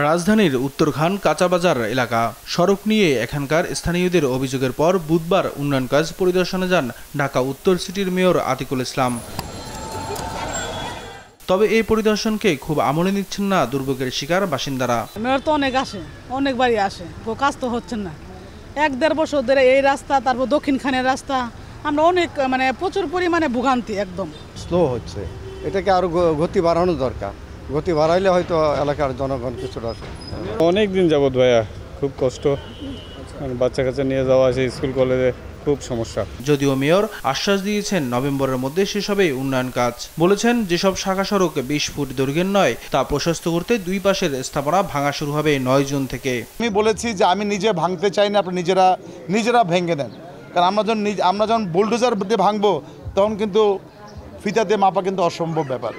রাজধানীর উত্তরখান কাঁচাবাজার এলাকা সড়ক নিয়ে এখানকার স্থানীয়দের অভিযোগের পর বুধবার উন্নয়ন কাজ পরিদর্শনে যান ঢাকা উত্তর সিটির মেয়র আতিকুল ইসলাম। তবে এই পরিদর্শনকে খুব আমলে নিচ্ছেন না দুর্ভোগের শিকার বাসিন্দারা। মেয়র তো অনেকবারই আসে, কাজ তো হচ্ছে না। 1-1.5 বছর ধরে এই রাস্তা, তারপর দক্ষিণখানের রাস্তা, আমরা অনেক প্রচুর পরিমাণে ভোগান্তি, একদম স্লো হচ্ছে। এটাকে আরো গতি বাড়ানো দরকার। গতি বাড়াইলে হয়তো এলাকার জনগণ কিছুটা। অনেক দিন যাবত ভাইয়া, খুব কষ্ট, বাচ্চা কাচ্চা নিয়ে যাওয়া আসে স্কুল কলেজে, খুব সমস্যা। যদিও মেয়র আশ্বাস দিয়েছেন নভেম্বরের মধ্যে শেষ হবে উন্নয়ন কাজ। বলেছেন যেসব শাখা সড়ক 20 ফুট দৈর্ঘ্যের নয় তা প্রশস্ত করতে দুই পাশের স্থাপনা ভাঙা শুরু হবে 9 জুন থেকে। আমি বলেছি যে আমি নিজে ভাঙতে চাই না, আপনি নিজেরা ভেঙে দেন। কারণ আমরা যখন বুলডোজার দিয়ে ভাঙবো তখন কিন্তু ফিতা দিয়ে মাপা কিন্তু অসম্ভব ব্যাপার।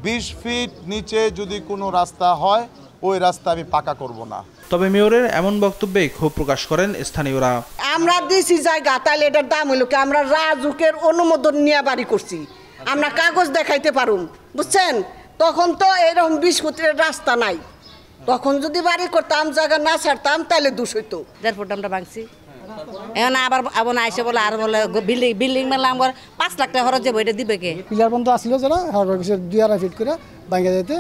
20 ফিট নিচে যদি কোনো রাস্তা হয় ওই রাস্তা আমি পাকা করব না। তবে মেয়রের এমন বক্তব্যে ক্ষোভ প্রকাশ করেন স্থানীয়রা। আমরা দিছি জায়গা, তাহলে এটার দাম হইল কি? আমরা রাজুকের অনুমোদন নিয়ে বাড়ি করছি, আমরা কাগজ দেখাইতে পারুম, বুঝছেন? তখন তো এরকম 20 ফুটের রাস্তা নাই। তখন যদি বাড়ি করতাম, জায়গা না ছাড়তাম, তাহলে দোষ হইতো। 1.5 ফুট আমরা ভাঙছি, এখন আবার আইসে বলে আর বলে বিল্ডিং মেলাম 5 লাখ টাকা খরচ যাবো, এটা দিবে কে? পিলার বন্ধ আসলো যারা 2.5 ফিট করে ভাঙে যেতে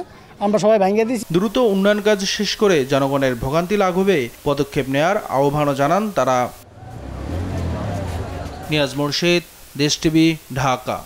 আমরা সবাই ভাঙিয়ে দিচ্ছি। দ্রুত উন্নয়ন কাজ শেষ করে জনগণের ভোগান্তি লাঘবে পদক্ষেপ নেয়ার আহ্বানও জানান তারা। নিয়াজ মোরশেদ, দেশ টিভি, ঢাকা।